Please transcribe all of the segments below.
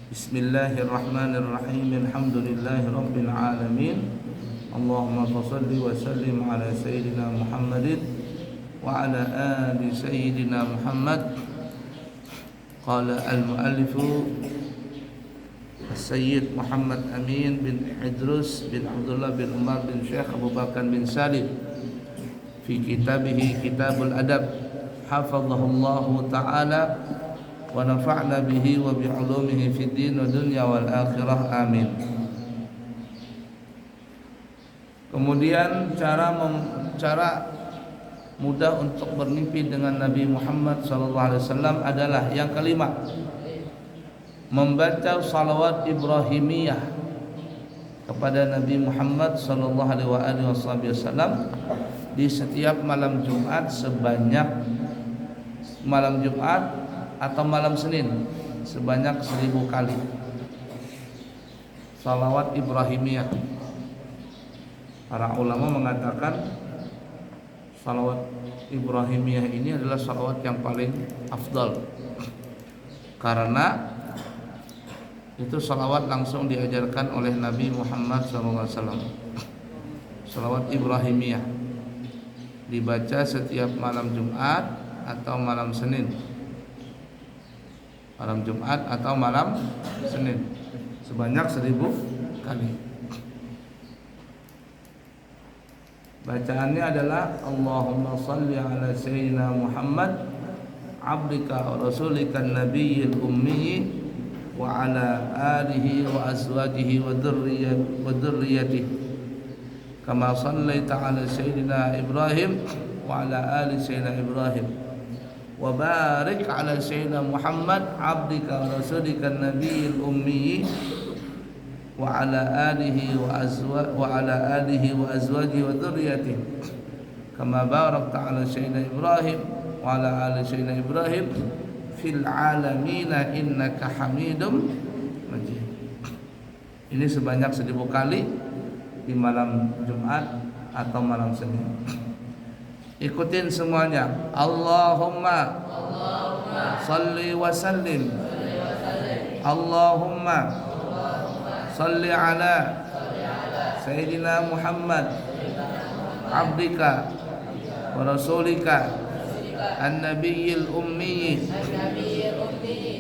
Bismillahirrahmanirrahim. Alhamdulillahirabbil alamin. Allahumma shalli wa sallim ala sayyidina Muhammadin wa ala ali sayyidina Muhammad. Qala al-muallifu Sayyid Muhammad Amin bin Idrus bin Abdullah bin Umar bin Syekh Abu Bakar bin Salim fi kitabihi Kitabul Adab, hafadhahullahu ta'ala wa nafa'na bihi wa bi'ulumihi fid din wa dunya wal akhirah, amin. Kemudian cara mudah untuk bermimpi dengan Nabi Muhammad SAW adalah yang kelima, membaca salawat Ibrahimiyah kepada Nabi Muhammad SAW di setiap malam Jumat sebanyak malam Jumat atau malam Senin sebanyak 1000 kali. Salawat Ibrahimiyah, para ulama mengatakan salawat Ibrahimiyah ini adalah salawat yang paling afdal, karena itu salawat langsung diajarkan oleh Nabi Muhammad SAW. Salawat Ibrahimiyah dibaca setiap malam Jumat atau malam Senin, malam Jumat atau malam Senin sebanyak 1000 kali. Bacaannya adalah Allahumma salli ala sayyidina Muhammad abdika wa rasulika nabiyil ummi wa ala alihi wa azwajihi wa dhurriyyatihi kama sallaita ala sayyidina Ibrahim wa ala ali sayyidina Ibrahim wa barik ala sayyidina Muhammad abdika wa rasulika nabiyil ummi wa ala alihi wa azwajihi wa dhurriyyatihi kama barakta ala sayyidina Ibrahim wa ala ali sayyidina Ibrahim fil alamin innaka Hamidum Majid. Ini sebanyak 1000 kali di malam Jumat atau malam Senin. Ikutin semuanya. Allahumma salli wa sallim. Allahumma salli ala sayyidina Muhammad abdika wa rasulika an-nabiyil ummi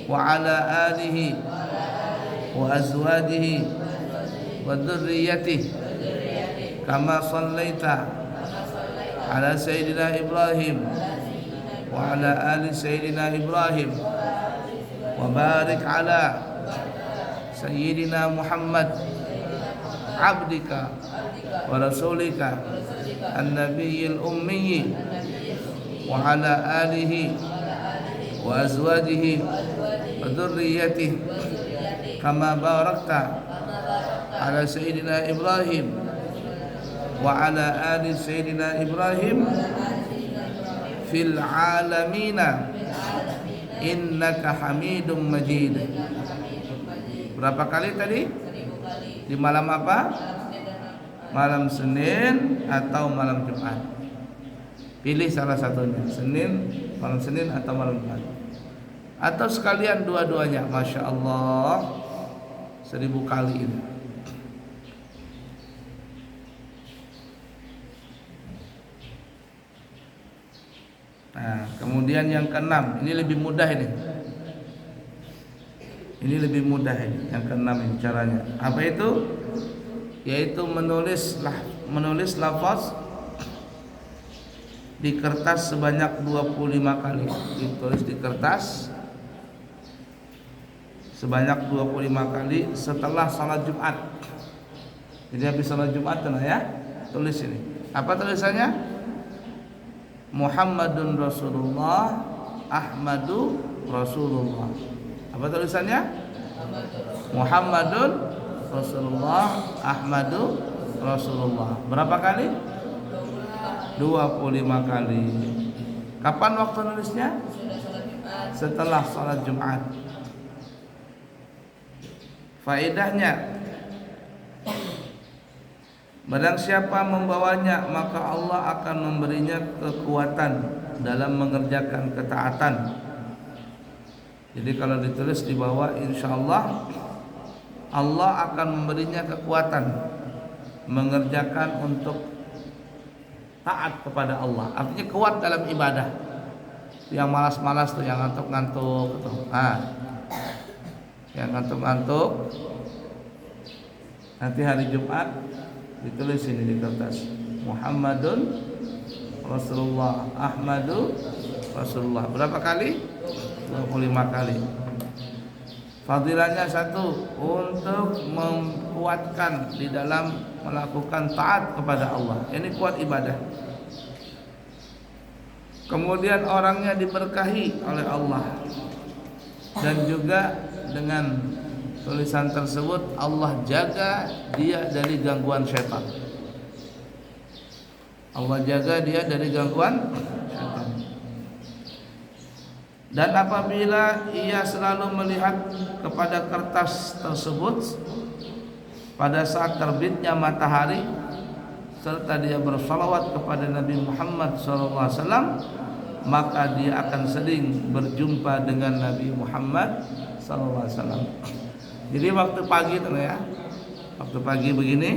wa ala alihi wa azwajihi wa dhurriyyatihi kama sallaita ala sayyidina Ibrahim wa ala ali sayyidina Ibrahim wa barik ala sayyidina Muhammad abdika wa rasulika an-nabiyil ummi wa ala alihi wa azwajihi wa dhurriyyatihi kama barakta ala sayyidina Ibrahim wa ala ali sayyidina Ibrahim fil alamina innaka Hamidum Majid. Berapa kali tadi? Di malam apa? Malam Senin atau malam Jumat. Pilih salah satunya, malam Senin atau malam Jumat. Atau sekalian dua-duanya. Masya Allah, 1000 kali ini. Nah, kemudian yang keenam, ini lebih mudah ini. Ini lebih mudah ini, yang keenam ini caranya. Apa itu? Yaitu menulis lafaz di kertas sebanyak 25 kali. Ditulis di kertas sebanyak 25 kali setelah salat Jumat. Jadi habis salat Jumat ya, tulis ini. Apa tulisannya? Muhammadun Rasulullah, Ahmadu Rasulullah. Apa tulisannya? Muhammadun Rasulullah, Ahmadu Rasulullah. Berapa kali? 25 kali. Kapan waktu nulisnya? Setelah salat Jumat. Faedahnya, barang siapa membawanya maka Allah akan memberinya kekuatan dalam mengerjakan ketaatan Jadi kalau ditulis di bawah, insya Allah Allah akan memberinya kekuatan mengerjakan untuk taat kepada Allah. Artinya kuat dalam ibadah. Yang malas-malas tuh, yang ngantuk-ngantuk tuh. Yang ngantuk-ngantuk, nanti hari Jumat ditulis ini di kertas, Muhammadun Rasulullah, Ahmadu Rasulullah. Berapa kali? 25 kali. Fadilahnya satu, untuk menguatkan di dalam melakukan taat kepada Allah. Ini kuat ibadah. Kemudian orangnya diberkahi oleh Allah. Dan juga dengan tulisan tersebut Allah jaga dia dari gangguan setan. Allah jaga dia dari gangguan setan. Dan apabila ia selalu melihat kepada kertas tersebut pada saat terbitnya matahari, serta dia bersalawat kepada Nabi Muhammad SAW, maka dia akan sering berjumpa dengan Nabi Muhammad SAW. Jadi waktu pagi tuh ya, waktu pagi begini,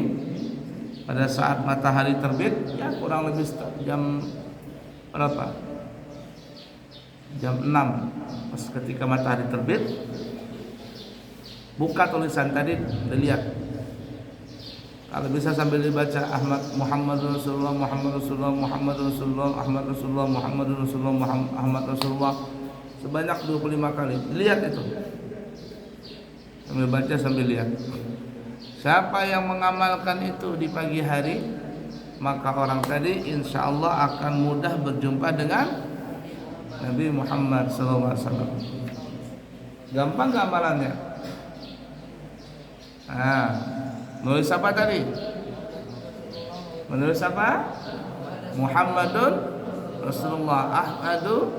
pada saat matahari terbit, ya kurang lebih jam berapa? Jam 6, pas ketika matahari terbit, buka tulisan tadi, dilihat. Kalau bisa sambil dibaca, Ahmad Muhammad Rasulullah, Muhammad Rasulullah, Muhammad Rasulullah, Ahmad Rasulullah, Muhammad Rasulullah, Ahmad Rasulullah, sebanyak 25 kali. Lihat itu, sambil baca sambil lihat. Siapa yang mengamalkan itu di pagi hari, maka orang tadi insya Allah akan mudah berjumpa dengan Nabi Muhammad SAW. Gampang gak amalannya? Nulis apa tadi? Menulis apa? Muhammadun Rasulullah, Ahmadu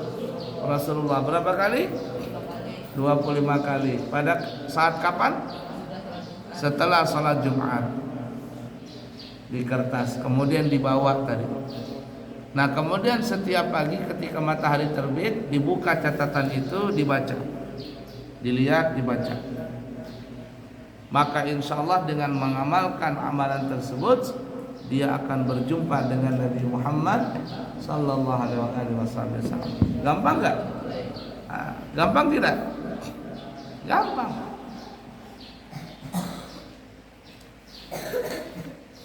Rasulullah. Berapa kali? 25 kali. Pada saat kapan? Setelah salat Jumat. Di kertas, kemudian dibawa tadi. Nah, kemudian setiap pagi ketika matahari terbit, dibuka catatan itu, dibaca, dilihat, dibaca. Maka insya Allah dengan mengamalkan amalan tersebut, dia akan berjumpa dengan Nabi Muhammad Sallallahu Alaihi Wasallam. Gampang nggak? Gampang tidak? Gampang.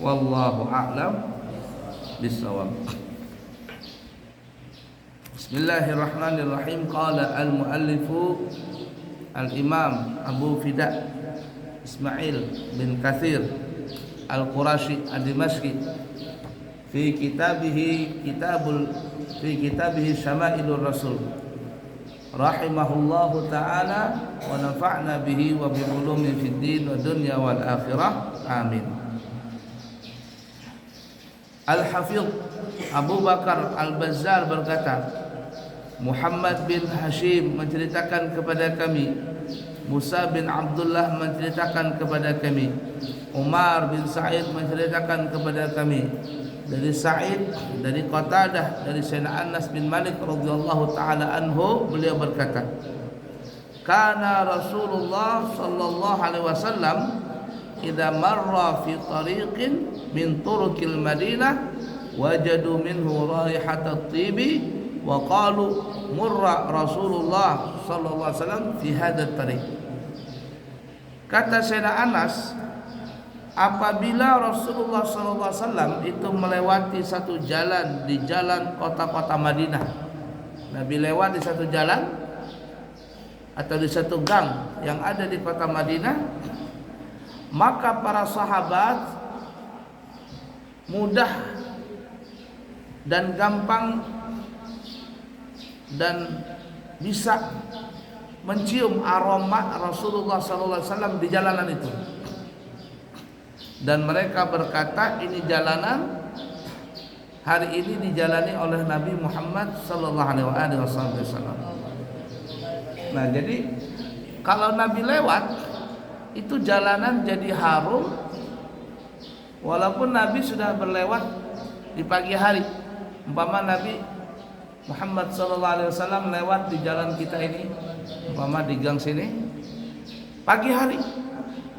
Wallahu a'lam bishawab. Bismillahirrahmanirrahim. Qala al-muallifu al-imam Abu Fida Ismail bin Katsir al-Qurashi ad-Dimashqi fi kitabihi Syama'ilur Rasul rahimahullahu ta'ala wa nafa'na bihi wa bi ulumi fid din wa dunya wal akhirah. Amin. Al-Hafidh Abu Bakar Al-Bazzar berkata, Muhammad bin Hashim menceritakan kepada kami, Musa bin Abdullah menceritakan kepada kami, Umar bin Sa'id menceritakan kepada kami, dari Sa'id, dari Qatadah, dari Sayyidina Anas bin Malik radhiyallahu taala anhu, beliau berkata, kana Rasulullah sallallahu alaihi wasallam idza marra fi tariqin min turuqil Madinah wajadu minhu raihatat tibi wa qalu murra Rasulullah sallallahu alaihi wasallam fi hadzal tariq. Kata Sayyidina Anas, apabila Rasulullah sallallahu alaihi wasallam itu melewati satu jalan di jalan kota-kota Madinah, Nabi lewat di satu jalan atau di satu gang yang ada di kota Madinah, maka para sahabat mudah dan gampang dan bisa mencium aroma Rasulullah SAW di jalanan itu. Dan mereka berkata, ini jalanan hari ini dijalani oleh Nabi Muhammad SAW. Nah, jadi kalau Nabi lewat, itu jalanan jadi harum, walaupun Nabi sudah berlewat di pagi hari. Umpama Nabi Muhammad SAW lewat di jalan kita ini umpama di gang sini pagi hari,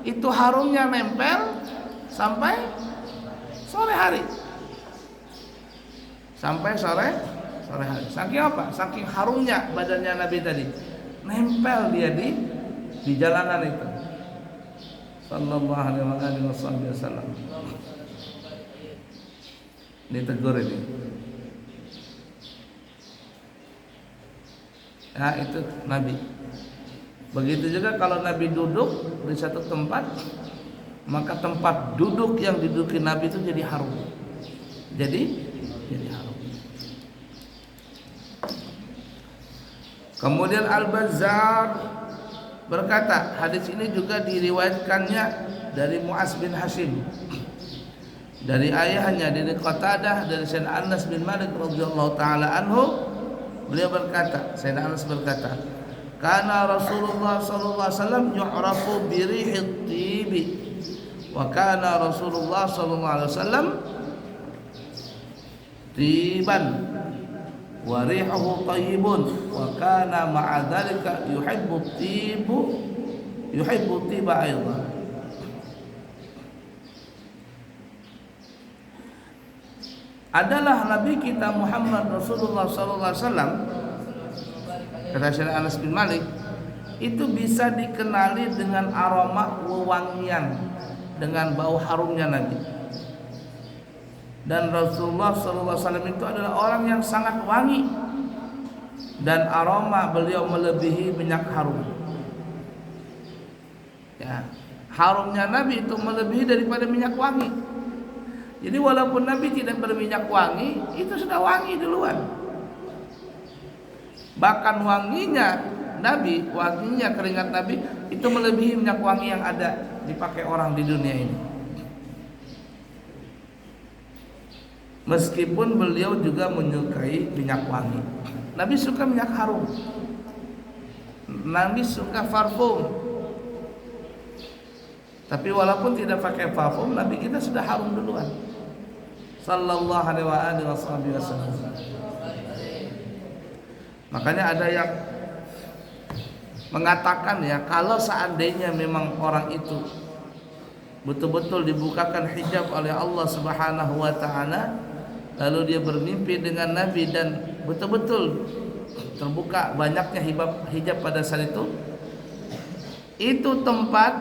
itu harumnya nempel sampai sore hari. Sampai sore hari. Saking apa? Saking harumnya badannya Nabi tadi. Nempel dia di jalanan itu. Sallallahu alaihi wasallam. Ditegur ini. Nah, itu Nabi. Begitu juga kalau Nabi duduk di satu tempat, maka tempat duduk yang diduduki Nabi itu jadi harum. Jadi harum. Kemudian Al-Bazzar berkata, hadis ini juga diriwayatkannya dari Mu'az bin Hashim, dari ayahnya, dari Qatadah, dari Sayyidina Anas bin Malik radhiyallahu taala anhu. Beliau berkata, Sayyidina Anas berkata, kana Rasulullah sallallahu alaihi wasallam yu'rafu bi rihit tibi, wa kana Rasulullah sallallahu alaihi wasallam tiban wa rihuhu tayyibun wa kana ma'a dzalika yuhibbu tiba aidan. Adalah Nabi kita Muhammad Rasulullah sallallahu alaihi wasallam, kata Syekh Anas bin Malik, itu bisa dikenali dengan aroma wewangian, dengan bau harumnya Nabi. Dan Rasulullah sallallahu alaihi wasallam itu adalah orang yang sangat wangi, dan aroma beliau melebihi minyak harum. Ya, harumnya Nabi itu melebihi daripada minyak wangi. Jadi walaupun Nabi tidak berminyak wangi, itu sudah wangi duluan. Bahkan wanginya Nabi, wanginya keringat Nabi itu melebihi minyak wangi yang ada dipakai orang di dunia ini. Meskipun beliau juga menyukai minyak wangi. Nabi suka minyak harum. Nabi suka parfum. Tapi walaupun tidak pakai parfum, Nabi kita sudah harum duluan. Sallallahu alaihi wasallam. Makanya ada yang mengatakan, ya, kalau seandainya memang orang itu betul-betul dibukakan hijab oleh Allah Subhanahu wa taala, lalu dia bermimpi dengan Nabi dan betul-betul terbuka banyaknya hijab pada saat itu tempat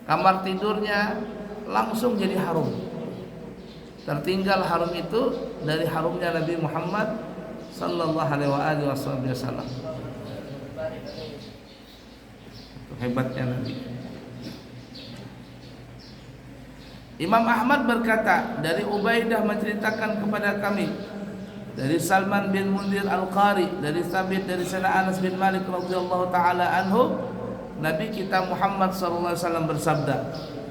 kamar tidurnya langsung jadi harum. Tertinggal harum itu dari harumnya Nabi Muhammad sallallahu alaihi wasallam. Hebatnya Nabi. Imam Ahmad berkata, dari Ubaidah menceritakan kepada kami, dari Salman bin Mundir Al-Qari, dari Thabit, dari Sayyidina Anas bin Malik radhiyallahu taala anhu, Nabi kita Muhammad sallallahu alaihi wasallam bersabda,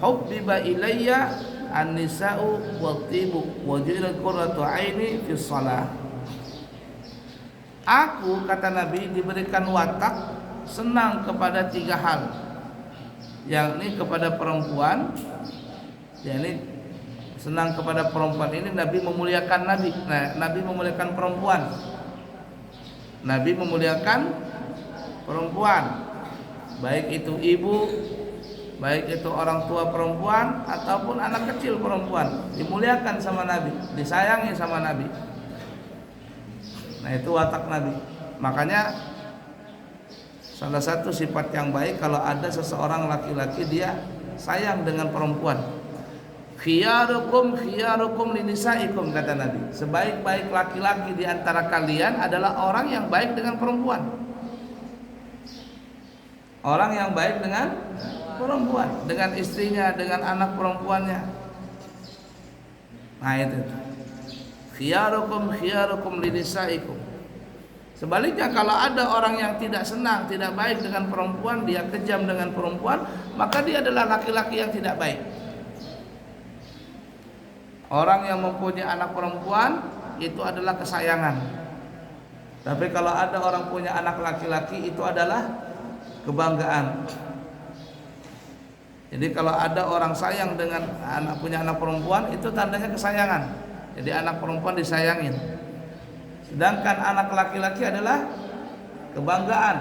hubbiba ilayya an-nisa'u wat-tibu wa ju'ilat qurratu 'aini fi shalah. Aku, kata Nabi, diberikan watak senang kepada tiga hal, yakni kepada perempuan, yakni senang kepada perempuan ini Nabi memuliakan Nabi. Nah, Nabi memuliakan perempuan. Nabi memuliakan perempuan, baik itu ibu, baik itu orang tua perempuan ataupun anak kecil perempuan, dimuliakan sama Nabi, disayangi sama Nabi. Nah, itu watak Nabi. Makanya salah satu sifat yang baik kalau ada seseorang laki-laki dia sayang dengan perempuan. Khiyarukum linisaikum, kata Nabi. Sebaik-baik laki-laki di antara kalian adalah orang yang baik dengan perempuan. Orang yang baik dengan perempuan, dengan istrinya, dengan anak perempuannya. Nah, itu. Khiyarukum linisaikum. Sebaliknya, kalau ada orang yang tidak senang, tidak baik dengan perempuan, dia kejam dengan perempuan, maka dia adalah laki-laki yang tidak baik. Orang yang mempunyai anak perempuan itu adalah kesayangan. Tapi kalau ada orang punya anak laki-laki, itu adalah kebanggaan. Jadi kalau ada orang sayang dengan punya anak perempuan, itu tandanya kesayangan. Jadi anak perempuan disayangin. Sedangkan anak laki-laki adalah kebanggaan.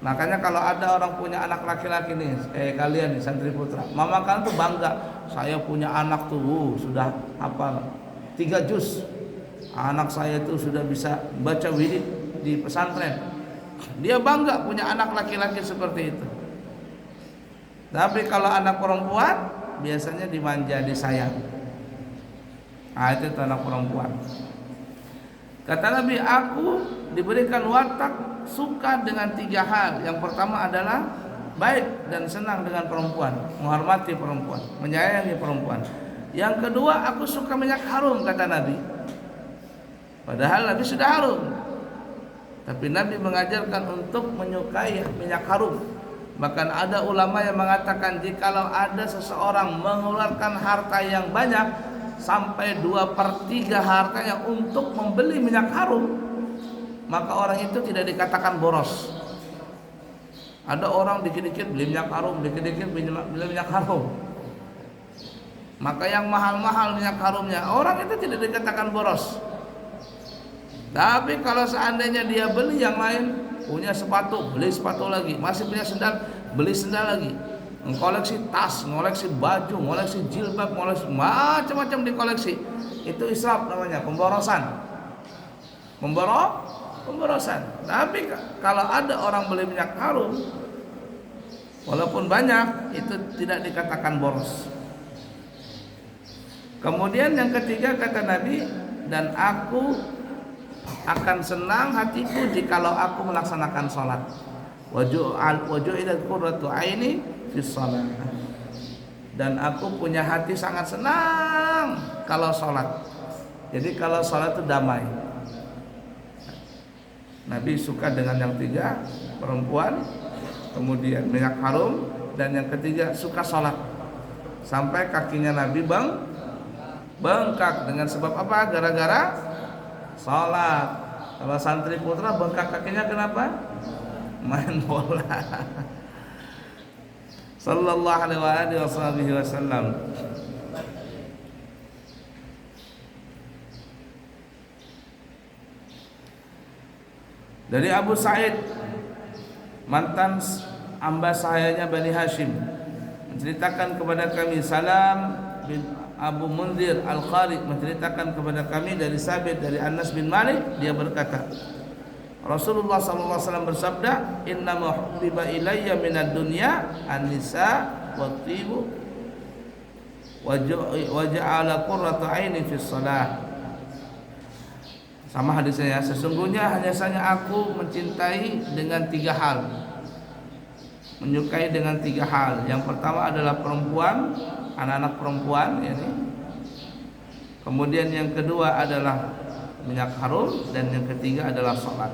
Makanya kalau ada orang punya anak laki-laki nih, kalian nih santri putra, mama kalian tuh bangga, saya punya anak tuh sudah hafal 3 juz. Anak saya tuh sudah bisa baca wirid di pesantren. Dia bangga punya anak laki-laki seperti itu. Tapi kalau anak perempuan biasanya dimanja, disayang. Itu anak perempuan. Kata Nabi, aku diberikan watak suka dengan 3 hal. Yang pertama adalah baik dan senang dengan perempuan, menghormati perempuan, menyayangi perempuan. Yang kedua, aku suka minyak harum, kata Nabi. Padahal Nabi sudah harum, tapi Nabi mengajarkan untuk menyukai minyak harum. Bahkan ada ulama yang mengatakan, jikalau ada seseorang mengeluarkan harta yang banyak sampai 2/3 hartanya untuk membeli minyak harum, maka orang itu tidak dikatakan boros. Ada orang dikit-dikit beli minyak harum, dikit-dikit beli minyak harum. Maka yang mahal-mahal minyak harumnya, orang itu tidak dikatakan boros. Tapi kalau seandainya dia beli yang lain, punya sepatu, beli sepatu lagi, masih punya sendal, beli sendal lagi, mengkoleksi tas, mengoleksi baju, mengoleksi jilbab, mengoleksi macam-macam dikoleksi, itu israf namanya, pemborosan. Pemborosan. Tapi kalau ada orang beli minyak harum, walaupun banyak, itu tidak dikatakan boros. Kemudian yang ketiga kata Nabi, dan aku akan senang hatiku jikalau aku melaksanakan sholat. Waju'ilat qurratu aini fi shalah. Dan aku punya hati sangat senang kalau sholat. Jadi kalau sholat itu damai. Nabi suka dengan yang 3, perempuan, kemudian minyak harum, dan yang ketiga suka sholat. Sampai kakinya Nabi bengkak dengan sebab apa? Gara-gara sholat. Kalau santri putra bengkak kakinya kenapa? Main bola. Sallallahu alaihi wasallam. Dari Abu Sa'id, mantan amba sahayanya Bani Hashim, menceritakan kepada kami, Salam bin Abu Munzir Al-Kharij menceritakan kepada kami dari Sabit dari Anas bin Malik, dia berkata, Rasulullah SAW bersabda, Inna mahubbiba ilayya minad dunya an-nisa wat-tibu wa ja'ala qurrata aini fis shalah. Sama hadisnya ya, sesungguhnya hanya saja aku mencintai dengan 3 hal, menyukai dengan 3 hal. Yang pertama adalah perempuan, anak-anak perempuan ini. Kemudian yang kedua adalah minyak harum, dan yang ketiga adalah sholat.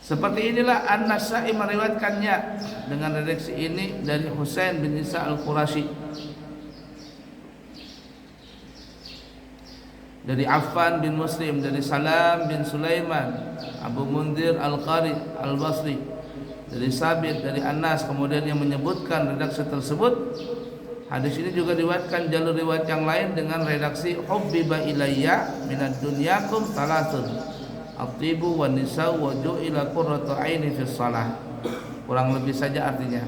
Seperti inilah An-Nasa'i meriwayatkannya dengan redaksi ini dari Husain bin Isa Al-Qurashi, dari Affan bin Muslim, dari Salam bin Sulaiman, Abu Munzir Al-Qari Al-Basri, dari Sabit, dari Anas. Kemudian yang menyebutkan redaksi tersebut, hadis ini juga diriwayatkan jalur riwayat yang lain dengan redaksi hubbiba ilayya minad dunyakum thalathun at-tibu wan nisa wa ju'ila qurratu aini fis shalah. Kurang lebih saja artinya,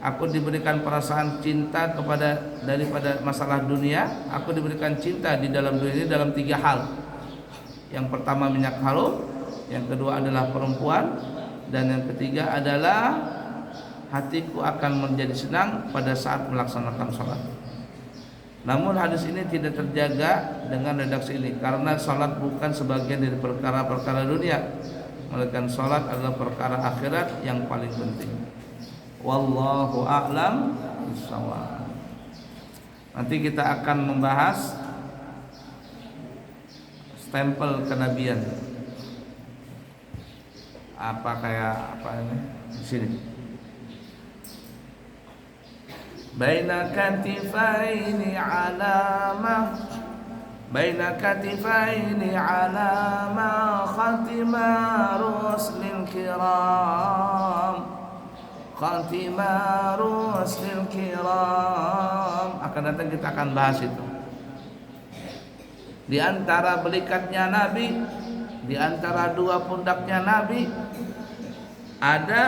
aku diberikan perasaan cinta daripada masalah dunia. Aku diberikan cinta di dalam dunia ini dalam 3 hal. Yang pertama minyak harum, yang kedua adalah perempuan, dan yang ketiga adalah hatiku akan menjadi senang pada saat melaksanakan sholat. Namun hadis ini tidak terjaga dengan redaksi ini, karena sholat bukan sebagian dari perkara-perkara dunia, melainkan sholat adalah perkara akhirat yang paling penting. Wallahu a'lam bishawab. Nanti kita akan membahas stempel kenabian. Apa ini? Di sini. Baina katifaini alama khatima ruslil kiram Khatimaru Rasul Kiram. Akan datang kita akan bahas itu. Di antara belikatnya Nabi, di antara dua pundaknya Nabi ada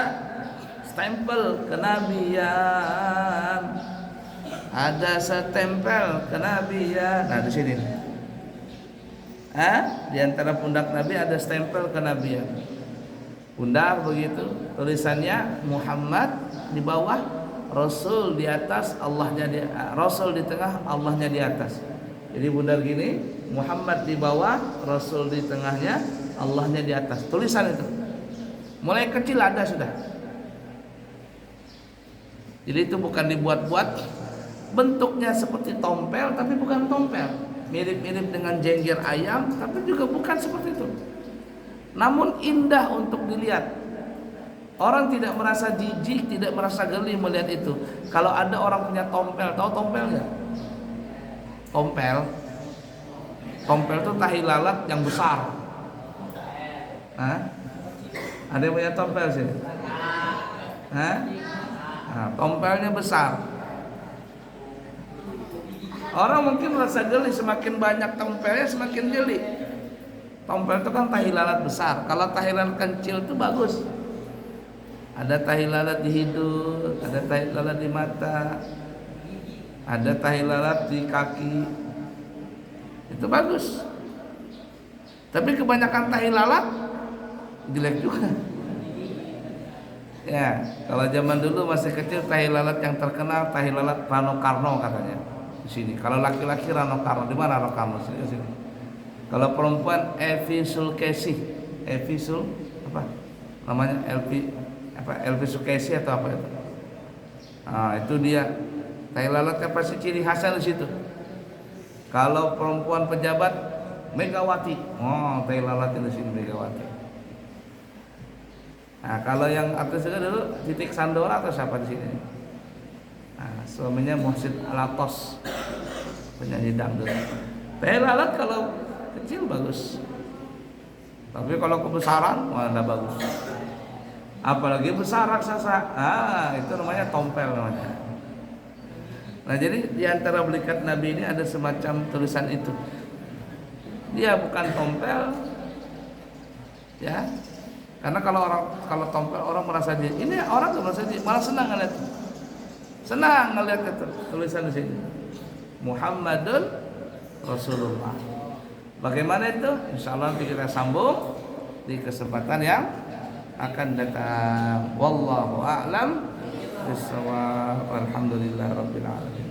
stempel kenabian, ada stempel kenabian. Nah di sini, di antara pundak Nabi ada stempel kenabian. Pundak begitu, tulisannya Muhammad di bawah, Rasul di atas, Allahnya di Rasul di tengah, Allahnya di atas. Jadi bundar gini, Muhammad di bawah, Rasul di tengahnya, Allahnya di atas. Tulisan itu mulai kecil ada sudah. Jadi itu bukan dibuat-buat, bentuknya seperti tompel tapi bukan tompel, mirip-mirip dengan jengger ayam tapi juga bukan seperti itu. Namun indah untuk dilihat. Orang tidak merasa jijik, tidak merasa geli melihat itu. Kalau ada orang punya tompel, tahu tompel nggak? Tompel itu tahi lalat yang besar. Ada yang punya tompel sih? Tompelnya besar. Orang mungkin merasa geli, semakin banyak tompelnya semakin geli. Tompel itu kan tahi lalat besar. Kalau tahi lalat kecil itu bagus. Ada tahi lalat di hidung, ada tahi lalat di mata, ada tahi lalat di kaki. Itu bagus. Tapi kebanyakan tahi lalat jelek juga. Ya, kalau zaman dulu masih kecil tahi lalat yang terkenal tahi lalat Rano Karno katanya. Di sini. Kalau laki-laki Rano Karno, di mana Rano Karno? Sini. Kalau perempuan Evi Sulkesi, Evi Sul apa namanya, Elvi Sukesi atau apa itu? Itu dia. Tai lalatnya pasti ciri khasnya di situ. Kalau perempuan pejabat Megawati, tai lalatnya di sini Megawati. Nah, kalau yang artis juga dulu Titik Sandora atau siapa di sini? Suaminya Muhsin Alatos, penyanyi dangdut. Tai lalat kalau kecil bagus, tapi kalau kebesaran tidak bagus. Apalagi besar raksasa, itu namanya tompel namanya. Nah jadi di antara belikat Nabi ini ada semacam tulisan itu. Dia bukan tompel, ya. Karena kalau tompel orang merasa ini orang tuh merasa malah senang ngeliat, itu tulisan di sini. Muhammadun Rasulullah. Bagaimana itu? Insya Allah nanti kita sambung di kesempatan yang akan datang. Wallahu a'lam bishawab. Alhamdulillah rabbil alamin.